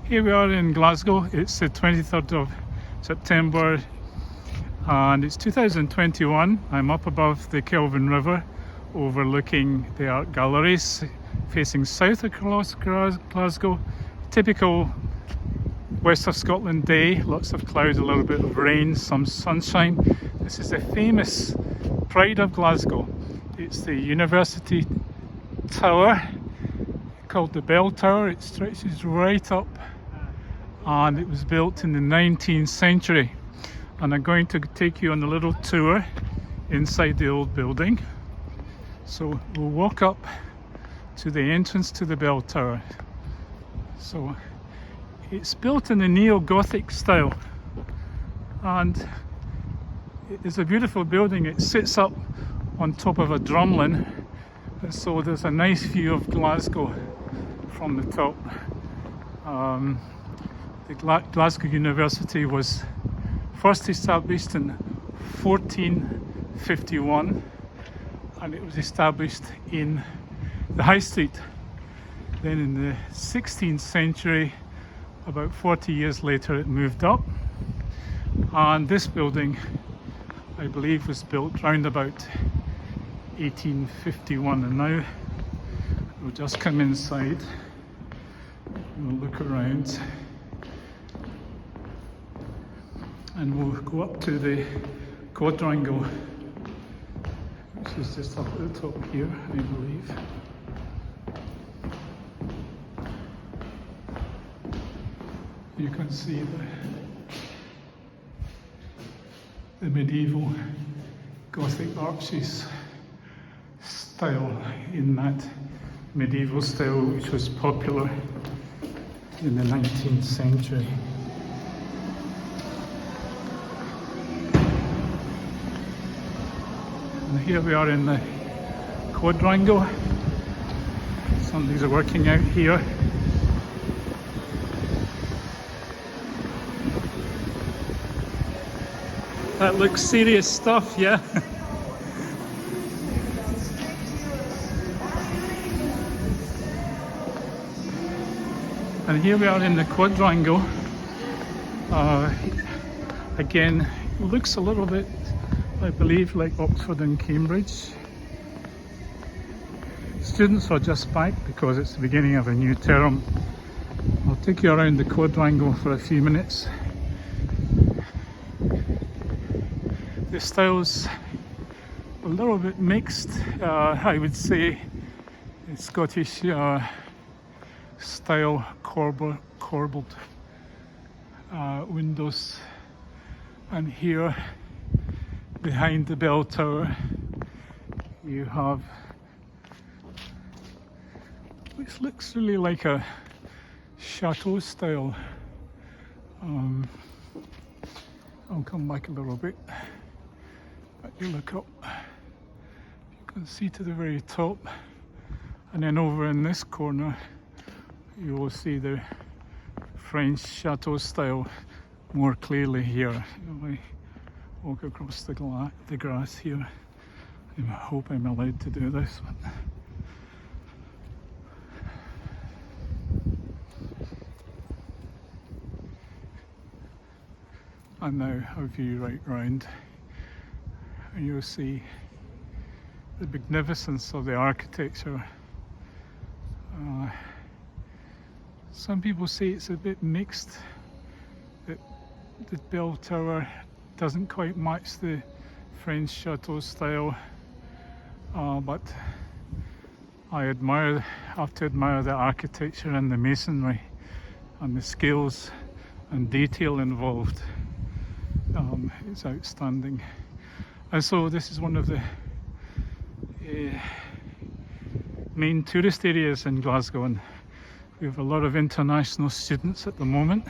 Here we are in Glasgow. It's the 23rd of September and it's 2021. I'm up above the Kelvin River overlooking the art galleries facing south across Glasgow. Typical west of Scotland day, lots of clouds, a little bit of rain, some sunshine. This is the famous pride of Glasgow. It's the University Tower called the Bell Tower. It stretches right up and it was built in the 19th century. And I'm going to take you on a little tour inside the old building. So we'll walk up to the entrance to the Bell Tower. So it's built in the neo-Gothic style and it is a beautiful building. It sits up on top of a drumlin, so there's a nice view of Glasgow from the top. The Glasgow University was first established in 1451 and it was established in the High Street. Then in the 16th century, about 40 years later, it moved up, and this building I believe was built round about 1851. And now we'll just come inside and we'll look around and we'll go up to the quadrangle, which is just up at the top here, I believe. You can see the medieval Gothic arches style in that medieval style which was popular in the 19th century. And here we are in the quadrangle. Somebody's working out here. That looks serious stuff, yeah? And here we are in the quadrangle. Again, it looks a little bit, I believe, like Oxford and Cambridge. Students are just back because it's the beginning of a new term. I'll take you around the quadrangle for a few minutes. The style's a little bit mixed. I would say the Scottish style corbelled windows, and here behind the bell tower you have, which looks really like a chateau style. I'll come back a little bit. But you look up, you can see to the very top, and then over in this corner you will see the French chateau style more clearly here. If I walk across the grass here, I hope I'm allowed to do this one. And now a view right round. And you'll see the magnificence of the architecture. Some people say it's a bit mixed, that the bell tower doesn't quite match the French chateau style, but I have to admire the architecture and the masonry and the skills and detail involved. It's outstanding. And so this is one of the main tourist areas in Glasgow, and we have a lot of international students at the moment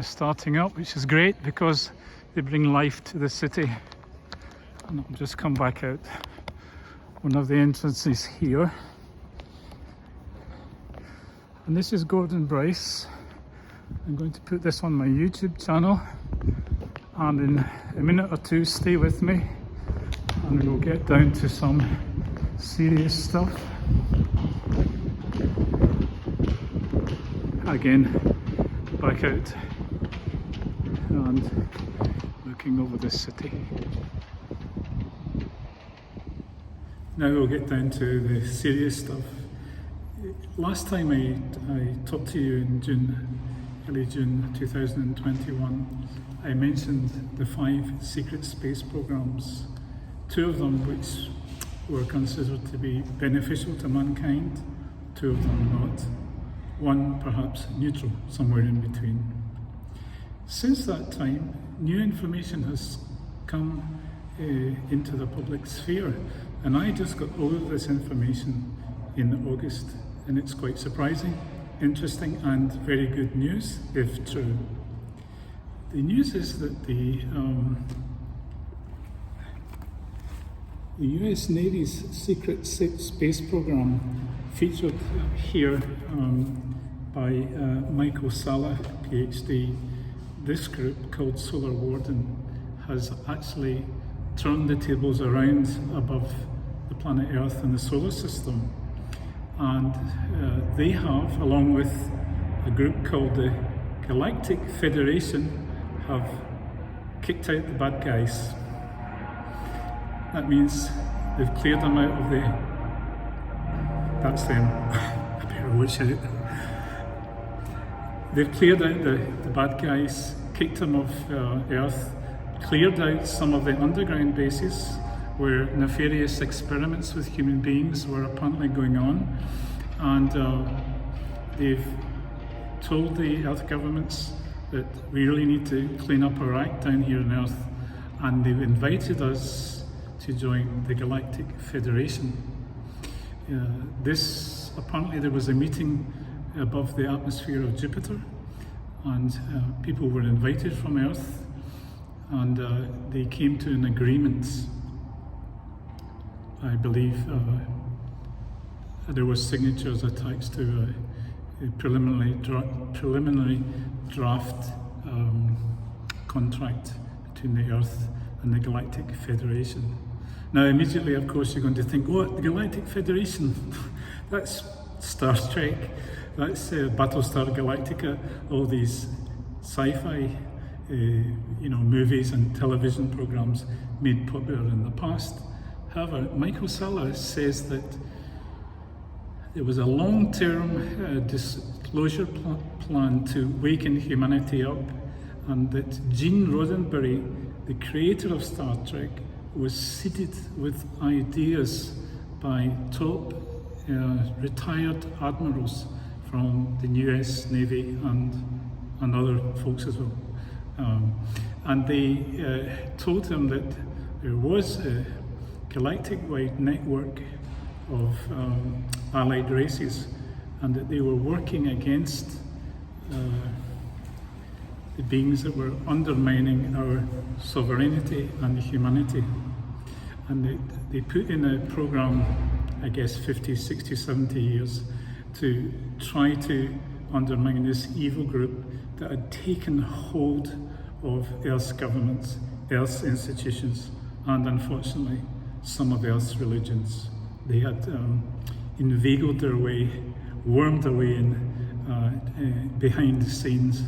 starting up, which is great because they bring life to the city. And I'll just come back out one of the entrances here. And this is Gordon Bryce. I'm going to put this on my YouTube channel, and in a minute or two stay with me and we'll get down to some serious stuff. again back out and looking over the city. Now we'll get down to the serious stuff. Last time I talked to you in early June 2021, I mentioned the 5 secret space programs, 2 of them which were considered to be beneficial to mankind, 2 of them not, 1 perhaps neutral, somewhere in between. Since that time, new information has come into the public sphere, and I just got all of this information in August, and it's quite surprising, interesting, and very good news if true. The news is that the US Navy's secret space program, featured here by Michael Salla, PhD, this group called Solar Warden has actually turned the tables around above the planet Earth and the solar system. And they have, along with a group called the Galactic Federation, have kicked out the bad guys. That means they've cleared them out of the... That's them. I better watch out. They've cleared out the bad guys, kicked them off Earth, cleared out some of the underground bases where nefarious experiments with human beings were apparently going on, and they've told the Earth governments that we really need to clean up our act down here on Earth, and they've invited us to join the Galactic Federation. Apparently there was a meeting above the atmosphere of Jupiter, and people were invited from Earth, and they came to an agreement. I believe there were signatures attached to a preliminary draft contract between the Earth and the Galactic Federation. Now immediately, of course, you're going to think, what, the Galactic Federation? That's Star Trek, that's Battlestar Galactica, all these sci-fi movies and television programs made popular in the past. However, Michael Salla says that there was a long-term disclosure plan to waken humanity up, and that Gene Roddenberry, the creator of Star Trek, was seeded with ideas by top retired admirals from the US Navy and other folks as well. And they told him that there was a galactic-wide network of allied races, and that they were working against the beings that were undermining our sovereignty and humanity. And they put in a program, I guess 50, 60, 70 years, to try to undermine this evil group that had taken hold of Earth's governments, Earth's institutions, and unfortunately some of Earth's religions. They had inveigled their way, wormed their way in behind the scenes,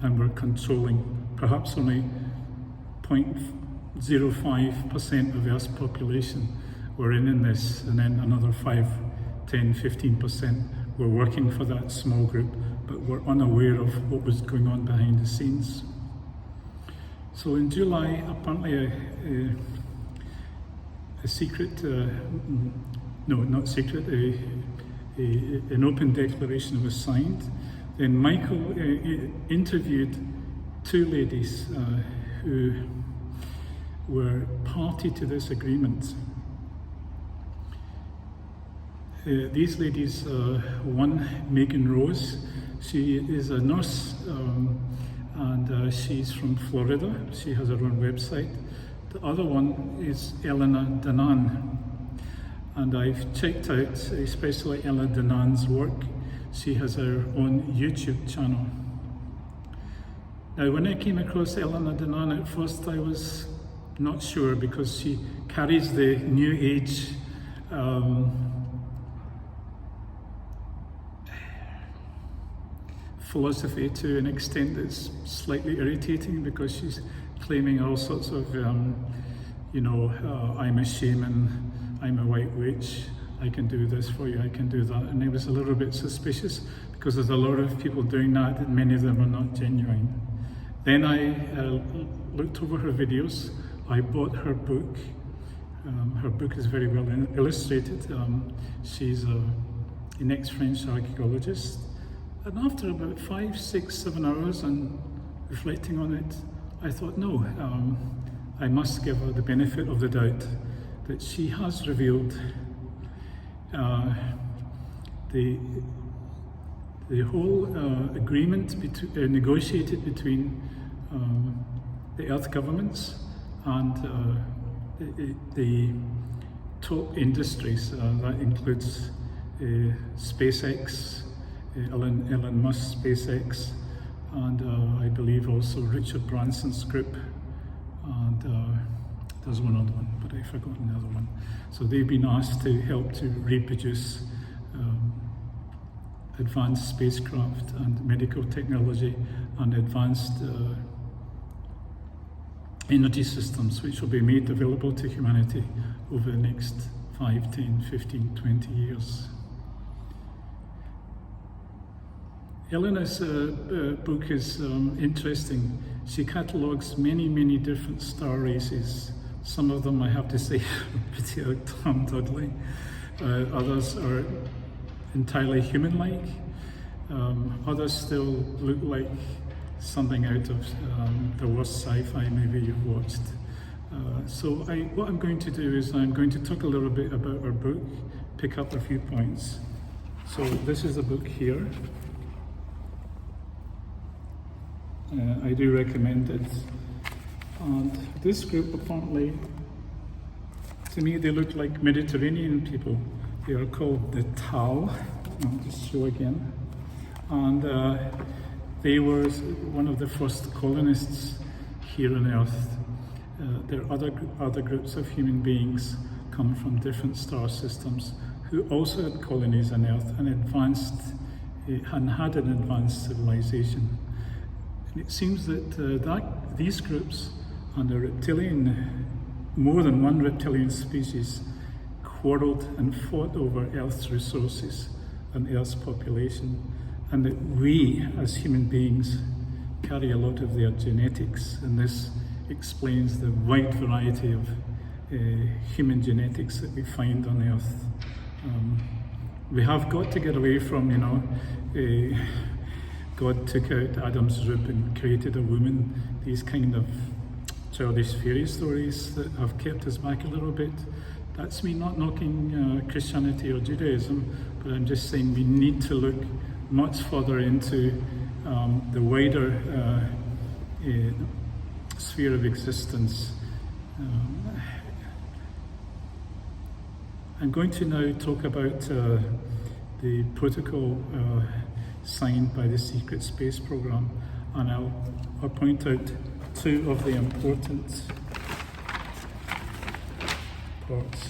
and were controlling perhaps only 0.05% of Earth's population were in this, and then another 5, 10, 15% were working for that small group, but were unaware of what was going on behind the scenes. So in July, apparently a secret, no, not secret, an open declaration was signed. Then Michael interviewed 2 ladies who were party to this agreement. These ladies, one, Megan Rose, she is a nurse, and she's from Florida. She has her own website. The other one is Elena Danaan, and I've checked out especially Elena Danaan's work. She has her own YouTube channel. Now, when I came across Elena Danaan at first, I was not sure, because she carries the New Age philosophy to an extent that's slightly irritating, because she's claiming all sorts of, I'm a shaman, I'm a white witch, I can do this for you, I can do that. And I was a little bit suspicious, because there's a lot of people doing that, and many of them are not genuine. Then I looked over her videos. I bought her book. Her book is very well illustrated. She's an ex-French archaeologist. And after about 5, 6, 7 hours and reflecting on it, I thought, no, I must give her the benefit of the doubt that she has revealed the whole agreement negotiated between the Earth governments and the top industries. That includes SpaceX, Elon Musk SpaceX, and I believe also Richard Branson's group, and there's one other one, but I've forgotten the other one. So they've been asked to help to reproduce advanced spacecraft and medical technology and advanced energy systems, which will be made available to humanity over the next 5, 10, 15, 20 years. Elena's book is interesting. She catalogues many, many different star races. Some of them, I have to say, are pretty ugly. Others are entirely human-like. Others still look like something out of the worst sci-fi movie you've watched. So what I'm going to do is I'm going to talk a little bit about her book, pick up a few points. So this is the book here. I do recommend it. And this group, apparently, to me they look like Mediterranean people. They are called the Tau. I'll just show again. And they were one of the first colonists here on Earth. There are other groups of human beings come from different star systems who also had colonies on Earth and had an advanced civilization. And it seems that these groups and more than one reptilian species quarreled and fought over Earth's resources and Earth's population, and that we as human beings carry a lot of their genetics, and this explains the wide variety of human genetics that we find on Earth. We have got to get away from, God took out Adam's rib and created a woman, these kind of childish fairy stories that have kept us back a little bit. That's me not knocking Christianity or Judaism, but I'm just saying we need to look much further into the wider sphere of existence. I'm going to now talk about the protocol signed by the secret space program, and I'll point out two of the important parts.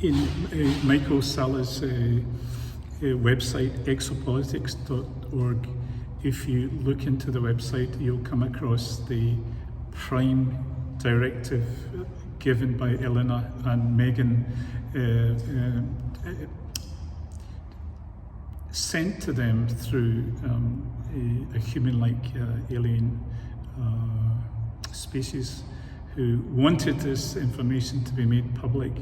In Michael Salla's website, exopolitics.org, if you look into the website, you'll come across the prime directive given by Elena and Megan, sent to them through a human-like alien species who wanted this information to be made public,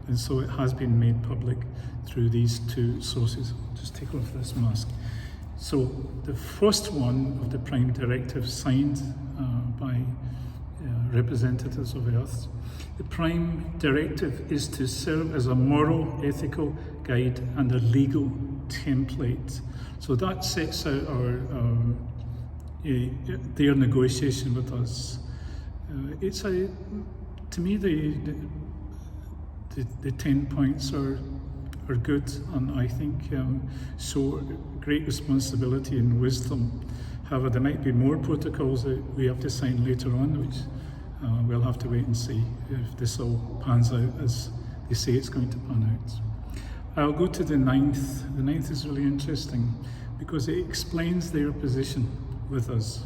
and so it has been made public through these two sources. I'll just take off this mask. So the first one of the prime directives signed by representatives of Earth. The prime directive is to serve as a moral, ethical guide and a legal template. So that sets out their negotiation with us. To me, the 10 points are good, and I think show great responsibility and wisdom. However, there might be more protocols that we have to sign later on, which we'll have to wait and see if this all pans out as they say it's going to pan out. I'll go to the ninth. The ninth is really interesting because it explains their position with us.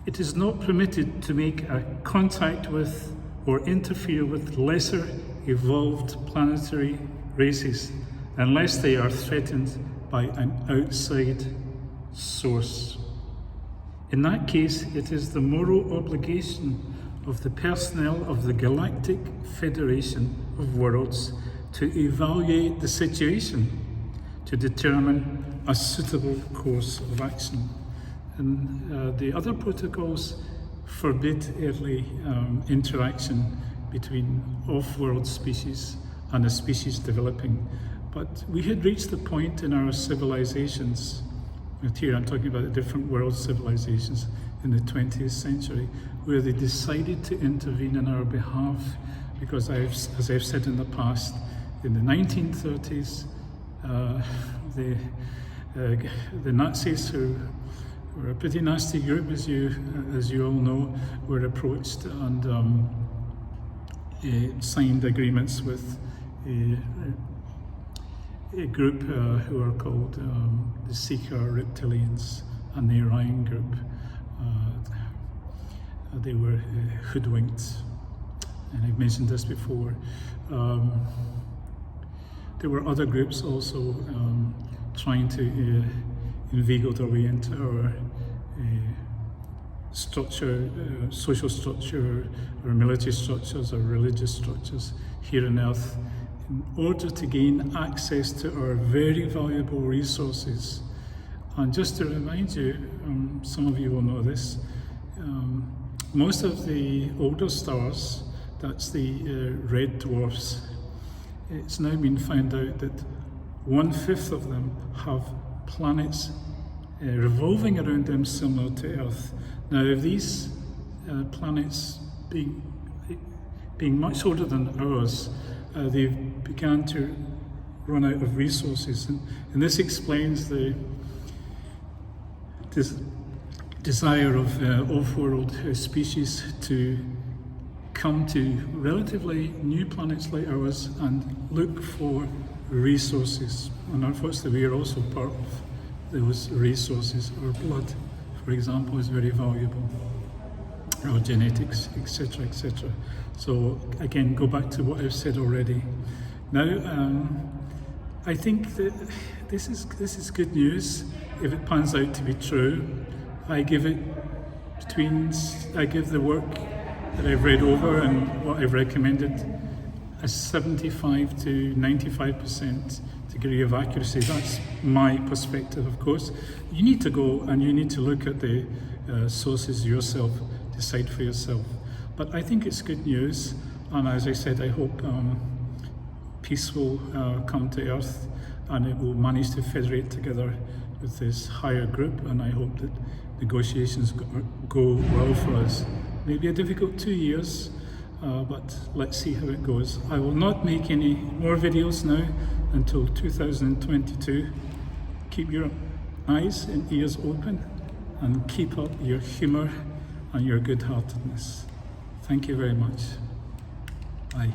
It is not permitted to make a contact with or interfere with lesser evolved planetary races unless they are threatened by an outside source. In that case, it is the moral obligation of the personnel of the Galactic Federation of Worlds to evaluate the situation to determine a suitable course of action. And the other protocols forbid early interaction between off-world species and a species developing. But we had reached the point in our civilizations, and here I'm talking about the different world civilizations in the 20th century, where they decided to intervene on our behalf, because as I've said in the past, in the 1930s, the Nazis, who were a pretty nasty group, as you all know, were approached and signed agreements with a group who are called the Seeker Reptilians and the Orion group. They were hoodwinked, and I've mentioned this before. There were other groups also trying to inveigle their way into our structure, social structure, our military structures, our religious structures here on Earth, in order to gain access to our very valuable resources. And just to remind you, some of you will know this, most of the older stars, that's the red dwarfs, it's now been found out that 1/5 of them have planets revolving around them similar to Earth. Now, if these planets being much older than ours, they've begun to run out of resources, and this explains the desire of off-world species to come to relatively new planets like ours and look for resources. And unfortunately, we are also part of those resources. Our blood, for example, is very valuable, our genetics, etc., etc. So again, go back to what I've said already. Now, I think that this is good news if it pans out to be true. I give the work that I've read over and what I've recommended a 75 to 95% degree of accuracy. That's my perspective, of course. You need to go and you need to look at the sources yourself, decide for yourself. But I think it's good news, and as I said, I hope peace will come to Earth and it will manage to federate together with this higher group, and I hope that negotiations go well for us. Maybe a difficult 2 years, but let's see how it goes. I will not make any more videos now until 2022. Keep your eyes and ears open and keep up your humour and your good-heartedness. Thank you very much. Bye.